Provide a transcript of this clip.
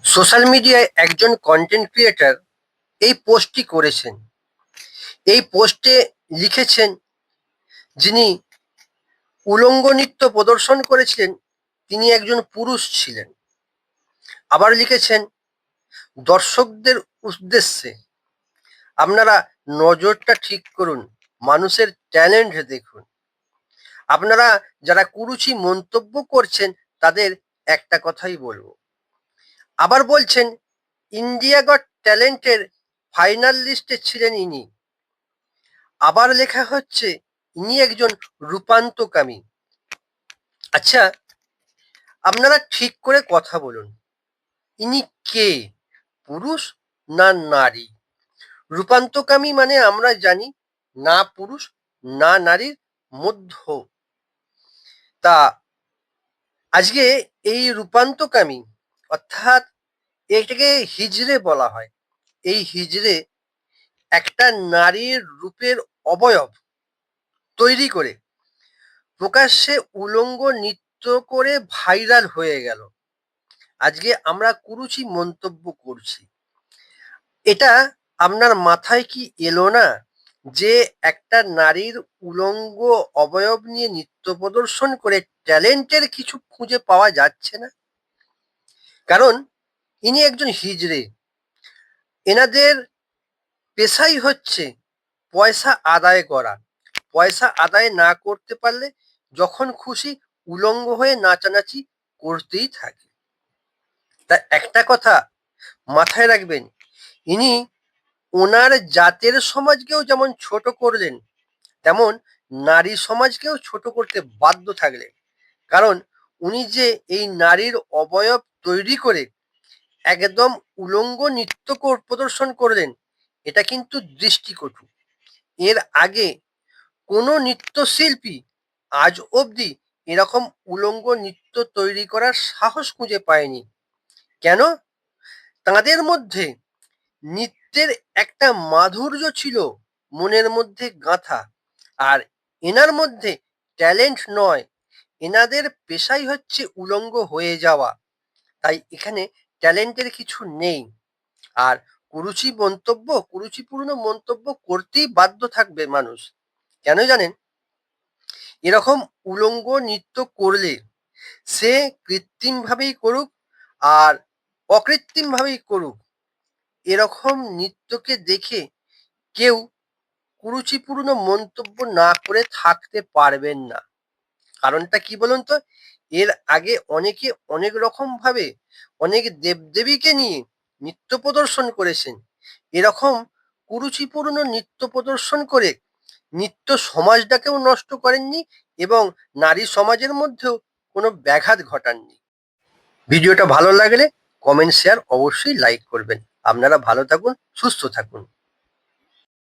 Social মিডিয়ায় একজন content creator এই পোস্টটি করেছেন। এই পোস্টে লিখেছেন, যিনি উলঙ্গ নৃত্য প্রদর্শন করেছিলেন তিনি একজন পুরুষ ছিলেন। আবার লিখেছেন, দর্শকদের উদ্দেশ্যে আপনারা নজরটা ঠিক করুন, মানুষের ট্যালেন্ট দেখুন। আপনারা যারা কুরুচি মন্তব্য করছেন তাদের একটা কথাই বলবো। আবার বলছেন, ইন্ডিয়া গট ট্যালেন্টের ফাইনাল লিস্টে ছিলেন ইনি। আবার লেখা হচ্ছে, ইনি একজন রূপান্তকামী। আচ্ছা, আপনারা ঠিক করে কথা বলুন, ইনি কে, পুরুষ না নারী? রূপান্তকামী মানে আমরা জানি না পুরুষ না নারীর মধ্য। তা আজকে এই রূপান্তকামী, অর্থাৎ এটাকে হিজড়ে বলা হয়। এই হিজড়ে একটা নারীর রূপের অবয়ব তৈরি করে প্রকাশ্যে উলঙ্গ নৃত্য করে ভাইরাল হয়ে গেল। আজকে আমরা কুরুচি মন্তব্য করছি। এটা আপনার মাথায় কি এলো না যে একটা নারীর উলঙ্গ অবয়ব নিয়ে নৃত্য প্রদর্শন করে ট্যালেন্টের কিছু খুঁজে পাওয়া যাচ্ছে না? কারণ ইনি একজন হিজড়ে, এনাদের পেশাই হচ্ছে পয়সা আদায় করা। পয়সা আদায় না করতে পারলে যখন খুশি উলঙ্গ হয়ে নাচানাচি করতেই থাকে। তা একটা কথা মাথায় রাখবেন, ইনি ওনার জাতের সমাজকেও যেমন ছোট করলেন, তেমন নারী সমাজকেও ছোট করতে বাধ্য থাকলেন। কারণ উনি যে এই নারীর অবয়ব তৈরি করে একদম উলঙ্গ নৃত্য প্রদর্শন করলেন, এটা কিন্তু দৃষ্টিকটু। এর আগে কোনো নৃত্যশিল্পী আজ অবধি এরকম উলঙ্গ নৃত্য তৈরি করার সাহস খুঁজে পায়নি। কেন? তাদের মধ্যে নৃত্যের একটা মাধুর্য ছিল মনের মধ্যে গাঁথা। আর এনার মধ্যে ট্যালেন্ট নয়, এনাদের পেশাই হচ্ছে উলঙ্গ হয়ে যাওয়া। তাই এখানে ট্যালেন্টের কিছু নেই। আর কুরুচিপূর্ণ মন্তব্য করতেই বাধ্য থাকবে মানুষ। কেন জানেন? এরকম উলঙ্গ নৃত্য করলে সে কৃত্রিম ভাবেই করুক আর অকৃত্রিম ভাবেই করুক, এরকম নৃত্যকে দেখে কেউ কুরুচিপূর্ণ মন্তব্য না করে থাকতে পারবেন না। কারণটা কি বলুন তো? এর আগে অনেকে অনেক রকম ভাবে অনেক দেবদেবীকে নিয়ে নৃত্য প্রদর্শন করেছেন। এরকম কুরুচিপূর্ণ নৃত্য প্রদর্শন করে নৃত্য সমাজটাকেও নষ্ট করেননি এবং নারী সমাজের মধ্যেও কোনো ব্যাঘাত ঘটাননি। ভিডিওটা ভালো লাগলে কমেন্ট শেয়ার অবশ্যই লাইক করবেন। আপনারা ভালো থাকুন, সুস্থ থাকুন।